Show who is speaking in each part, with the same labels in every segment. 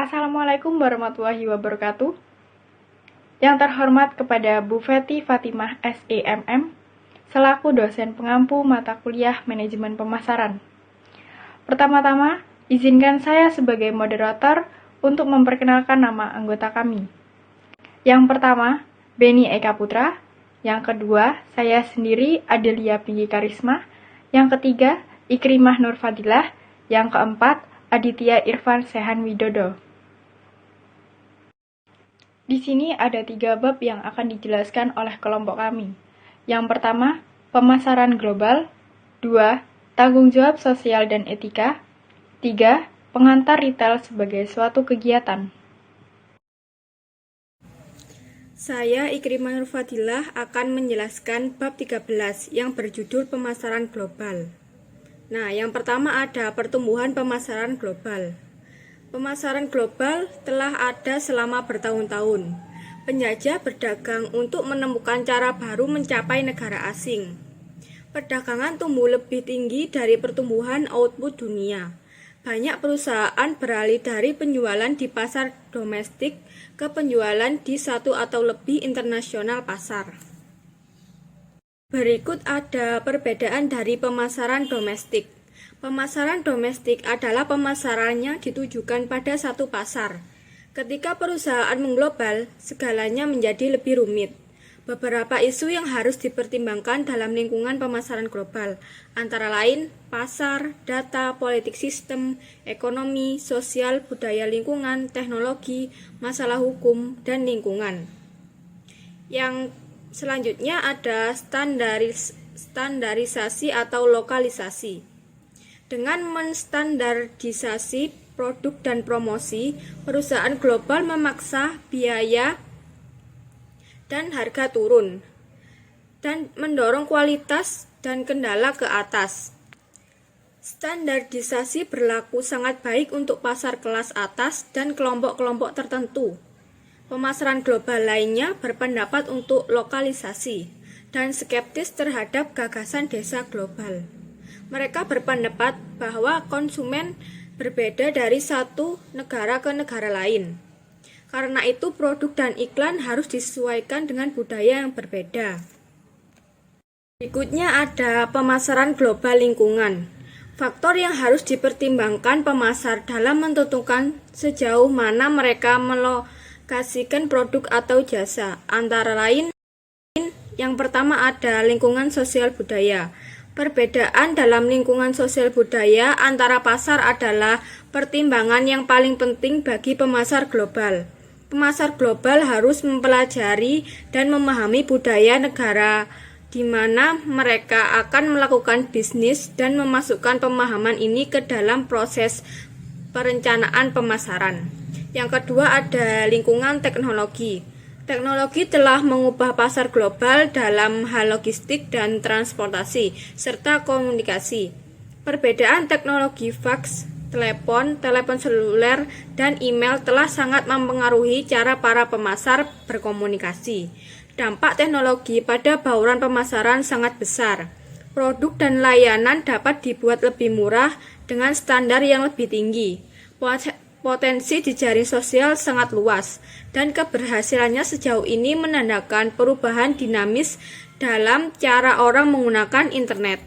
Speaker 1: Assalamualaikum warahmatullahi wabarakatuh. Yang terhormat kepada Bu Feti Fatimah SEMM, selaku dosen pengampu mata kuliah Manajemen Pemasaran. Pertama-tama, izinkan saya sebagai moderator untuk memperkenalkan nama anggota kami. Yang pertama, Beni Eka Putra. Yang kedua, saya sendiri Adelia Pinky Karisma. Yang ketiga, Ikrimah Nur Fadilah. Yang keempat, Aditya Irfan Sehan Widodo. Di sini ada 3 bab yang akan dijelaskan oleh kelompok kami. Yang pertama, pemasaran global. 2. Tanggung jawab sosial dan etika. 3. Pengantar retail sebagai suatu kegiatan.
Speaker 2: Saya Ikrimah Nur Fadilah akan menjelaskan bab 13 yang berjudul pemasaran global. Nah, yang pertama ada pertumbuhan pemasaran global. Pemasaran global telah ada selama bertahun-tahun. Penjajah berdagang untuk menemukan cara baru mencapai negara asing. Perdagangan tumbuh lebih tinggi dari pertumbuhan output dunia. Banyak perusahaan beralih dari penjualan di pasar domestik ke penjualan di satu atau lebih internasional pasar. Berikut ada perbedaan dari pemasaran domestik. Pemasaran domestik adalah pemasarannya ditujukan pada satu pasar. Ketika perusahaan mengglobal, segalanya menjadi lebih rumit. Beberapa isu yang harus dipertimbangkan dalam lingkungan pemasaran global, antara lain pasar, data, politik sistem, ekonomi, sosial, budaya lingkungan, teknologi, masalah hukum, dan lingkungan. Yang selanjutnya ada standarisasi atau lokalisasi. Dengan menstandardisasi produk dan promosi, perusahaan global memaksa biaya dan harga turun dan mendorong kualitas dan kendala ke atas. Standarisasi berlaku sangat baik untuk pasar kelas atas dan kelompok-kelompok tertentu. Pemasaran global lainnya berpendapat untuk lokalisasi dan skeptis terhadap gagasan desa global. Mereka berpendapat bahwa konsumen berbeda dari satu negara ke negara lain. Karena itu produk dan iklan harus disesuaikan dengan budaya yang berbeda. Berikutnya ada pemasaran global lingkungan. Faktor yang harus dipertimbangkan pemasar dalam menentukan sejauh mana mereka melokasikan produk atau jasa. Antara lain, yang pertama ada lingkungan sosial budaya. Perbedaan dalam lingkungan sosial budaya antara pasar adalah pertimbangan yang paling penting bagi pemasar global. Pemasar global harus mempelajari dan memahami budaya negara di mana mereka akan melakukan bisnis dan memasukkan pemahaman ini ke dalam proses perencanaan pemasaran. Yang kedua ada lingkungan teknologi. Teknologi telah mengubah pasar global dalam hal logistik dan transportasi, serta komunikasi. Perbedaan teknologi fax, telepon seluler, dan email telah sangat mempengaruhi cara para pemasar berkomunikasi. Dampak teknologi pada bauran pemasaran sangat besar. Produk dan layanan dapat dibuat lebih murah dengan standar yang lebih tinggi. Potensi di jaring sosial sangat luas, dan keberhasilannya sejauh ini menandakan perubahan dinamis dalam cara orang menggunakan internet.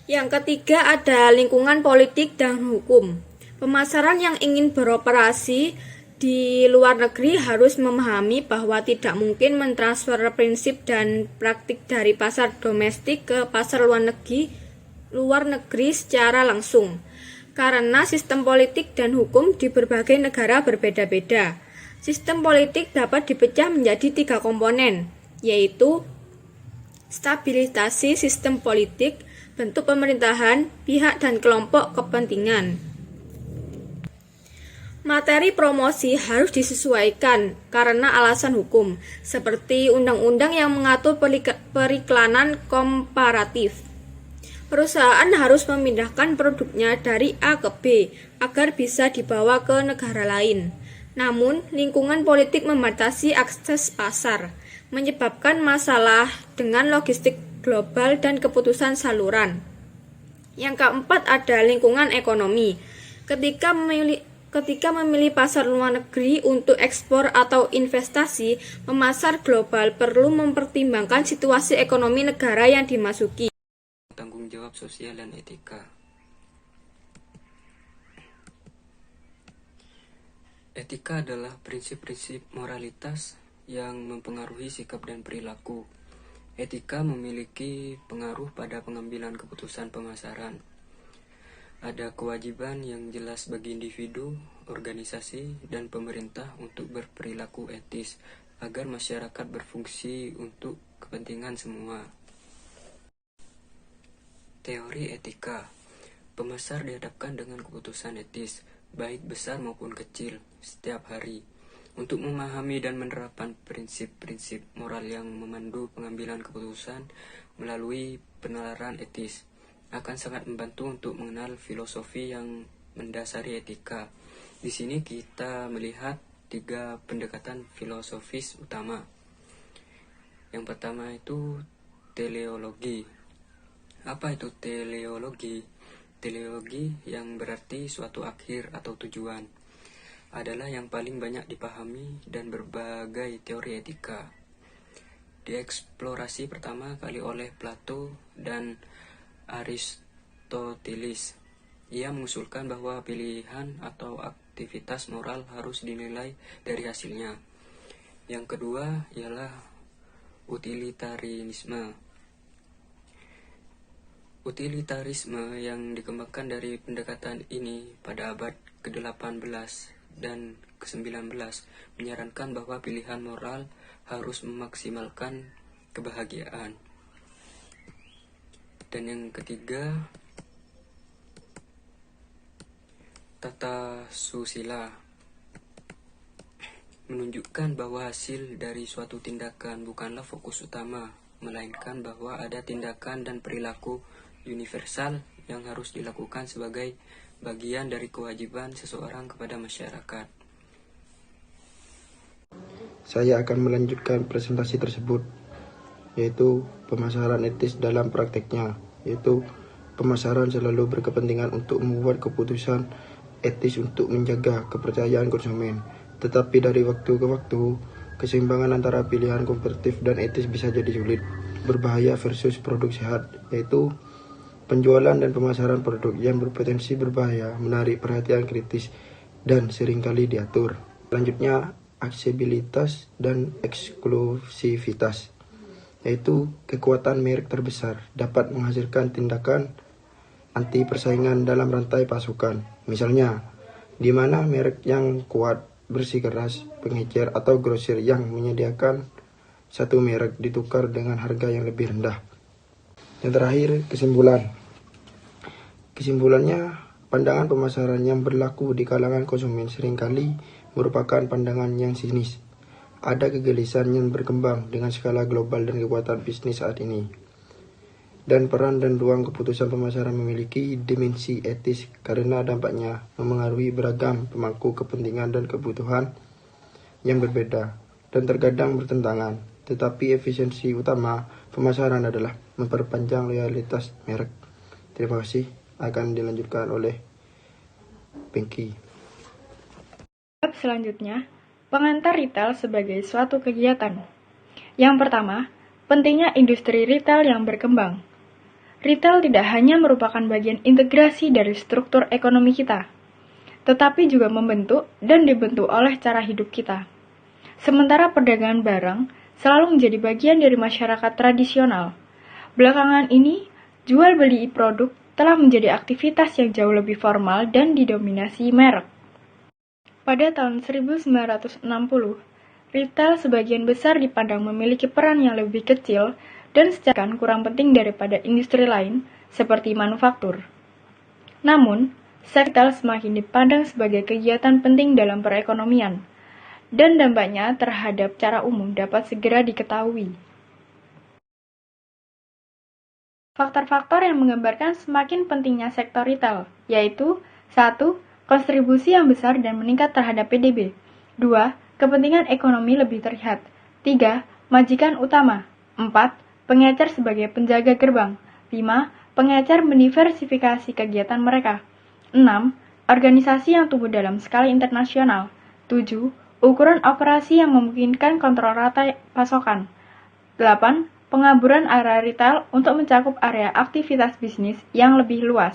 Speaker 2: Yang ketiga ada lingkungan politik dan hukum. Pemasaran yang ingin beroperasi di luar negeri harus memahami bahwa tidak mungkin mentransfer prinsip dan praktik dari pasar domestik ke pasar luar negeri secara langsung. Karena sistem politik dan hukum di berbagai negara berbeda-beda. Sistem politik dapat dipecah menjadi 3 komponen, yaitu stabilisasi sistem politik, bentuk pemerintahan, pihak dan kelompok kepentingan. Materi promosi harus disesuaikan karena alasan hukum, seperti undang-undang yang mengatur periklanan komparatif. Perusahaan harus memindahkan produknya dari A ke B agar bisa dibawa ke negara lain. Namun, lingkungan politik membatasi akses pasar, menyebabkan masalah dengan logistik global dan keputusan saluran. Yang keempat ada lingkungan ekonomi. Ketika Ketika memilih pasar luar negeri untuk ekspor atau investasi, pemasar global perlu mempertimbangkan situasi ekonomi negara yang dimasuki.
Speaker 3: Tanggung jawab sosial dan etika. Etika adalah prinsip-prinsip moralitas yang mempengaruhi sikap dan perilaku. Etika memiliki pengaruh pada pengambilan keputusan pemasaran. Ada kewajiban yang jelas bagi individu, organisasi, dan pemerintah untuk berperilaku etis agar masyarakat berfungsi untuk kepentingan semua. Teori etika. Pemasar dihadapkan dengan keputusan etis, baik besar maupun kecil, setiap hari, untuk memahami dan menerapkan prinsip-prinsip moral yang memandu pengambilan keputusan melalui penalaran etis. Akan sangat membantu untuk mengenal filosofi yang mendasari etika. Di sini kita melihat 3 pendekatan filosofis utama. Yang pertama itu teleologi. Apa itu teleologi? Teleologi yang berarti suatu akhir atau tujuan adalah yang paling banyak dipahami dan berbagai teori etika. Dieksplorasi pertama kali oleh Plato dan Aristoteles. Ia mengusulkan bahwa pilihan atau aktivitas moral harus dinilai dari hasilnya. Yang kedua ialah utilitarisme. Utilitarisme yang dikembangkan dari pendekatan ini pada abad ke-18 dan ke-19 menyarankan bahwa pilihan moral harus memaksimalkan kebahagiaan. Dan yang ketiga, tata susila, menunjukkan bahwa hasil dari suatu tindakan bukanlah fokus utama, melainkan bahwa ada tindakan dan perilaku universal yang harus dilakukan sebagai bagian dari kewajiban seseorang kepada masyarakat.
Speaker 4: Saya akan melanjutkan presentasi tersebut, yaitu pemasaran etis dalam prakteknya, yaitu pemasaran selalu berkepentingan untuk membuat keputusan etis untuk menjaga kepercayaan konsumen. Tetapi dari waktu ke waktu, keseimbangan antara pilihan kompetitif dan etis bisa jadi sulit. Berbahaya versus produk sehat, yaitu penjualan dan pemasaran produk yang berpotensi berbahaya, menarik perhatian kritis, dan seringkali diatur. Selanjutnya, aksesibilitas dan eksklusivitas, yaitu kekuatan merek terbesar dapat menghasilkan tindakan anti persaingan dalam rantai pasokan. Misalnya, di mana merek yang kuat, bersikeras, pengecer, atau grosir yang menyediakan satu merek ditukar dengan harga yang lebih rendah. Yang terakhir, kesimpulannya, pandangan pemasaran yang berlaku di kalangan konsumen seringkali merupakan pandangan yang sinis. Ada kegelisahan yang berkembang dengan skala global dan kekuatan bisnis saat ini. Dan peran dan ruang keputusan pemasaran memiliki dimensi etis karena dampaknya memengaruhi beragam pemangku kepentingan dan kebutuhan yang berbeda dan terkadang bertentangan. Tetapi efisiensi utama pemasaran adalah memperpanjang loyalitas merek. Terima kasih. Akan dilanjutkan oleh Pinky.
Speaker 1: Selanjutnya, pengantar retail sebagai suatu kegiatan. Yang pertama, pentingnya industri retail yang berkembang. Retail tidak hanya merupakan bagian integrasi dari struktur ekonomi kita, tetapi juga membentuk dan dibentuk oleh cara hidup kita. Sementara perdagangan barang selalu menjadi bagian dari masyarakat tradisional. Belakangan ini, jual beli produk telah menjadi aktivitas yang jauh lebih formal dan didominasi merek. Pada tahun 1960, retail sebagian besar dipandang memiliki peran yang lebih kecil dan secara kurang penting daripada industri lain seperti manufaktur. Namun, retail semakin dipandang sebagai kegiatan penting dalam perekonomian, dan dampaknya terhadap cara umum dapat segera diketahui. Faktor-faktor yang menggambarkan semakin pentingnya sektor retail, yaitu 1. Kontribusi yang besar dan meningkat terhadap PDB. 2. Kepentingan ekonomi lebih terlihat. 3. Majikan utama. 4. Pengecer sebagai penjaga gerbang. 5. Pengecer mendiversifikasi kegiatan mereka. 6. organisasi yang tumbuh dalam skala internasional. 7. Ukuran operasi yang memungkinkan kontrol rata pasokan. 8. Pengaburan area retail untuk mencakup area aktivitas bisnis yang lebih luas.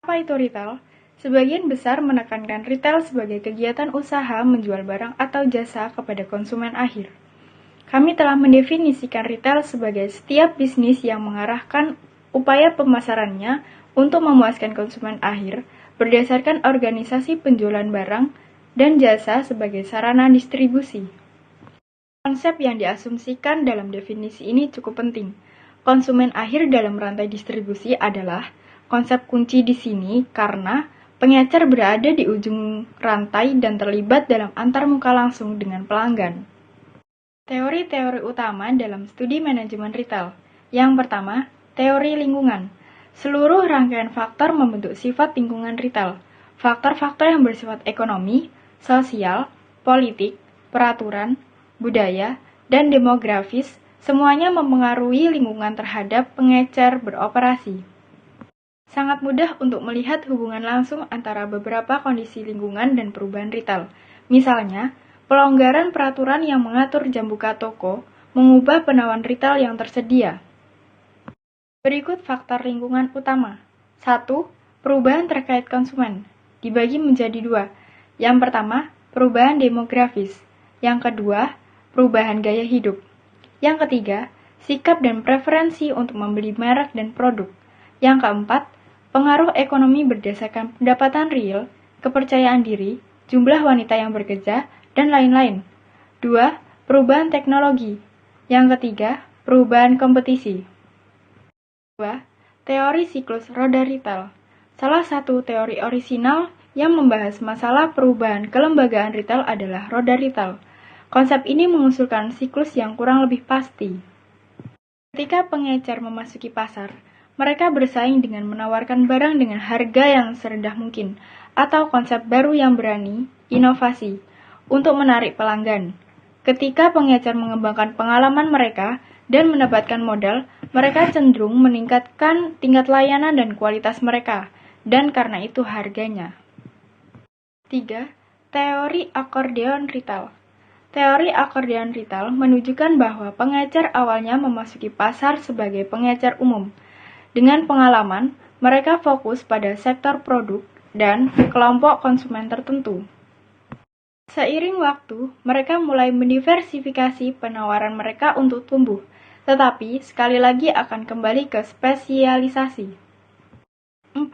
Speaker 1: Apa itu retail? Sebagian besar menekankan retail sebagai kegiatan usaha menjual barang atau jasa kepada konsumen akhir. Kami telah mendefinisikan retail sebagai setiap bisnis yang mengarahkan upaya pemasarannya untuk memuaskan konsumen akhir berdasarkan organisasi penjualan barang dan jasa sebagai sarana distribusi. Konsep yang diasumsikan dalam definisi ini cukup penting. Konsumen akhir dalam rantai distribusi adalah konsep kunci di sini karena pengecer berada di ujung rantai dan terlibat dalam antarmuka langsung dengan pelanggan. Teori-teori utama dalam studi manajemen retail. Yang pertama, teori lingkungan. Seluruh rangkaian faktor membentuk sifat lingkungan retail. Faktor-faktor yang bersifat ekonomi, sosial, politik, peraturan, budaya, dan demografis semuanya mempengaruhi lingkungan terhadap pengecer beroperasi. Sangat mudah untuk melihat hubungan langsung antara beberapa kondisi lingkungan dan perubahan retail. Misalnya, pelonggaran peraturan yang mengatur jam buka toko mengubah penawaran retail yang tersedia. Berikut faktor lingkungan utama. 1. Perubahan terkait konsumen. Dibagi menjadi 2. Yang pertama, perubahan demografis. Yang kedua, perubahan gaya hidup. Yang ketiga, sikap dan preferensi untuk membeli merek dan produk. Yang keempat, pengaruh ekonomi berdasarkan pendapatan real, kepercayaan diri, jumlah wanita yang bekerja, dan lain-lain. 2. Perubahan teknologi. Yang ketiga, perubahan kompetisi. 2. Teori siklus roda retail. Salah satu teori orisinal yang membahas masalah perubahan kelembagaan retail adalah roda retail. Konsep ini mengusulkan siklus yang kurang lebih pasti. Ketika pengecer memasuki pasar, mereka bersaing dengan menawarkan barang dengan harga yang serendah mungkin, atau konsep baru yang berani, inovasi, untuk menarik pelanggan. Ketika pengecer mengembangkan pengalaman mereka dan mendapatkan modal, mereka cenderung meningkatkan tingkat layanan dan kualitas mereka, dan karena itu harganya. 3. Teori akordeon retail. Teori akordeon retail menunjukkan bahwa pengecer awalnya memasuki pasar sebagai pengecer umum. Dengan pengalaman, mereka fokus pada sektor produk dan kelompok konsumen tertentu. Seiring waktu, mereka mulai mendiversifikasi penawaran mereka untuk tumbuh, tetapi sekali lagi akan kembali ke spesialisasi. 4.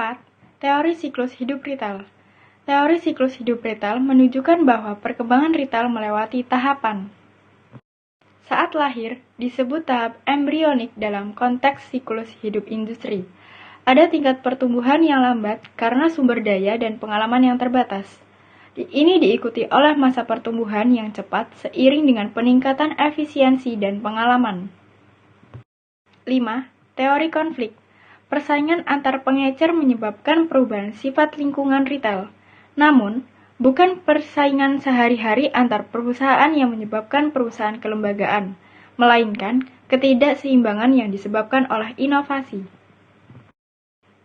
Speaker 1: Teori siklus hidup retail. Teori siklus hidup retail menunjukkan bahwa perkembangan retail melewati tahapan. Saat lahir, disebut tahap embrionik dalam konteks siklus hidup industri. Ada tingkat pertumbuhan yang lambat karena sumber daya dan pengalaman yang terbatas. Ini diikuti oleh masa pertumbuhan yang cepat seiring dengan peningkatan efisiensi dan pengalaman. 5. Teori konflik. Persaingan antar pengecer menyebabkan perubahan sifat lingkungan retail. Namun, bukan persaingan sehari-hari antar perusahaan yang menyebabkan perusahaan kelembagaan, melainkan ketidakseimbangan yang disebabkan oleh inovasi.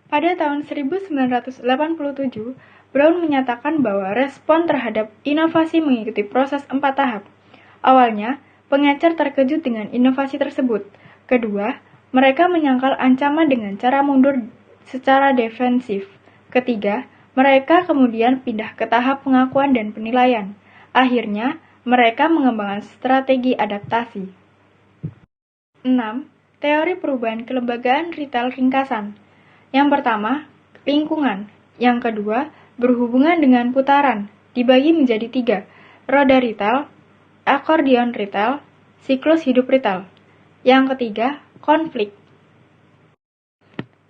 Speaker 1: Pada tahun 1987, Brown menyatakan bahwa respon terhadap inovasi mengikuti proses 4 tahap. Awalnya, pengecer terkejut dengan inovasi tersebut. Kedua, mereka menyangkal ancaman dengan cara mundur secara defensif. Ketiga, mereka kemudian pindah ke tahap pengakuan dan penilaian. Akhirnya, mereka mengembangkan strategi adaptasi. 6. Teori perubahan kelembagaan retail ringkasan. Yang pertama, lingkungan. Yang kedua, berhubungan dengan putaran, dibagi menjadi 3, roda retail, akordeon retail, siklus hidup retail. Yang ketiga, konflik.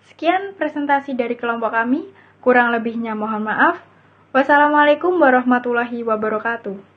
Speaker 1: Sekian presentasi dari kelompok kami, kurang lebihnya mohon maaf. Wassalamualaikum warahmatullahi wabarakatuh.